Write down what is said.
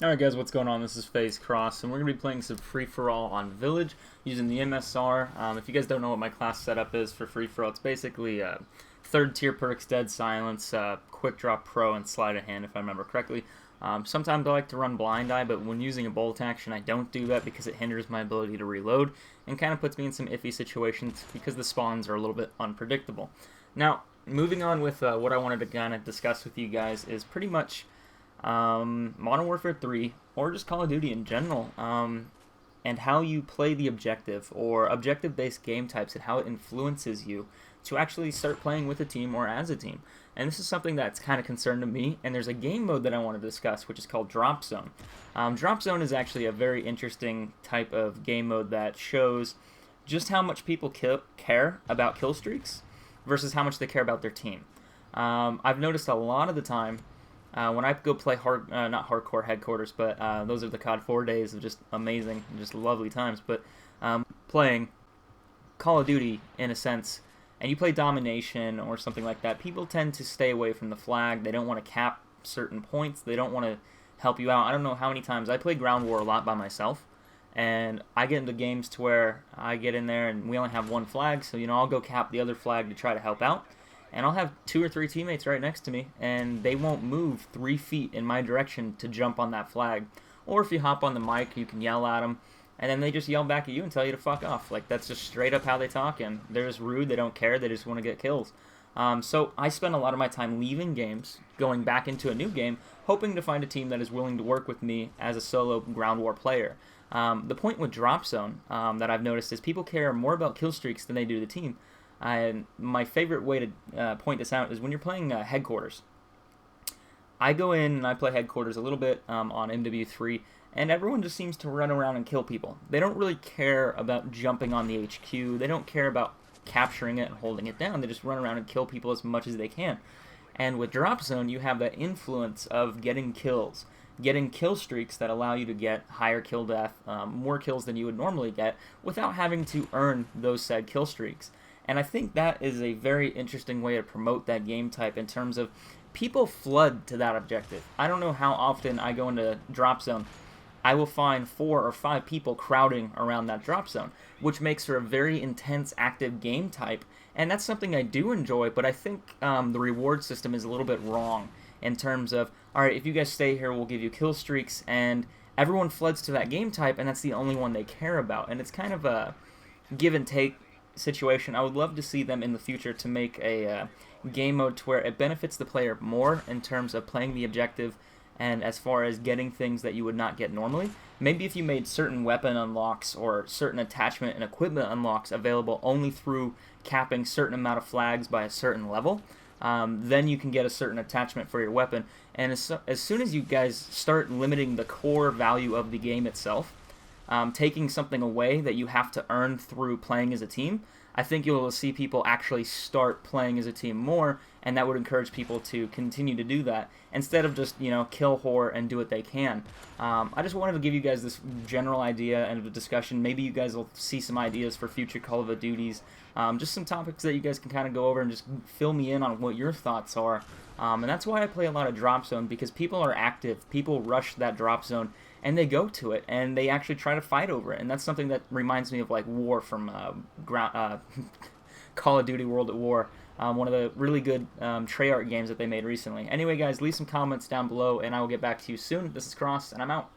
Alright guys, what's going on? This is FaZe Kross, and we're going to be playing some free-for-all on Village using the MSR. If you guys don't know what my class setup is for free-for-all, it's basically third tier perks, Dead Silence, Quick Drop Pro, and Sleight of Hand if I remember correctly. Sometimes I like to run Blind Eye, but when using a bolt action I don't do that because it hinders my ability to reload and kind of puts me in some iffy situations because the spawns are a little bit unpredictable. Now, moving on with what I wanted to kind of discuss with you guys is pretty much Modern Warfare 3, or just Call of Duty in general, and how you play the objective, or objective-based game types, and how it influences you to actually start playing with a team or as a team. And this is something that's kind of concerned to me, and there's a game mode that I want to discuss, which is called Drop Zone. Drop Zone is actually a very interesting type of game mode that shows just how much people care about kill streaks versus how much they care about their team. I've noticed a lot of the time, when I go play not hardcore headquarters, but those are the COD 4 days of just amazing, just lovely times. But playing Call of Duty, in a sense, and you play Domination or something like that, people tend to stay away from the flag. They don't want to cap certain points. They don't want to help you out. I don't know how many times I play Ground War a lot by myself, and I get into games to where I get in there and we only have one flag, so I'll go cap the other flag to try to help out. And I'll have 2 or 3 teammates right next to me, and they won't move 3 feet in my direction to jump on that flag. Or if you hop on the mic, you can yell at them, and then they just yell back at you and tell you to fuck off. Like, that's just straight up how they talk, and they're just rude, they don't care, they just want to get kills. So I spend a lot of my time leaving games, going back into a new game, hoping to find a team that is willing to work with me as a solo ground war player. The point with Drop Zone that I've noticed is people care more about kill streaks than they do the team. And my favorite way to point this out is when you're playing headquarters. I go in and I play headquarters a little bit on MW3, and everyone just seems to run around and kill people. They don't really care about jumping on the HQ. They don't care about capturing it and holding it down. They just run around and kill people as much as they can. And with Drop Zone, you have that influence of getting kills, getting kill streaks that allow you to get higher kill death, more kills than you would normally get, without having to earn those said kill streaks. And I think that is a very interesting way to promote that game type in terms of people flood to that objective. I don't know how often I go into Drop Zone. I will find 4 or 5 people crowding around that Drop Zone, which makes for a very intense, active game type. And that's something I do enjoy, but I think the reward system is a little bit wrong in terms of, alright, if you guys stay here, we'll give you kill streaks, and everyone floods to that game type, and that's the only one they care about. And it's kind of a give and take situation. I would love to see them in the future to make a game mode to where it benefits the player more in terms of playing the objective and as far as getting things that you would not get normally. Maybe if you made certain weapon unlocks or certain attachment and equipment unlocks available only through capping certain amount of flags by a certain level, then you can get a certain attachment for your weapon. And as soon as you guys start limiting the core value of the game itself, taking something away that you have to earn through playing as a team, I think you'll see people actually start playing as a team more, and that would encourage people to continue to do that instead of just, kill whore and do what they can. I just wanted to give you guys this general idea and a discussion. Maybe you guys will see some ideas for future Call of Duties, just some topics that you guys can kind of go over and just fill me in on what your thoughts are. And that's why I play a lot of Drop Zone, because people are active, people rush that Drop Zone, and they go to it, and they actually try to fight over it. And that's something that reminds me of, like, War from Call of Duty World at War, one of the really good Treyarch games that they made recently. Anyway, guys, leave some comments down below, and I will get back to you soon. This is Kross, and I'm out.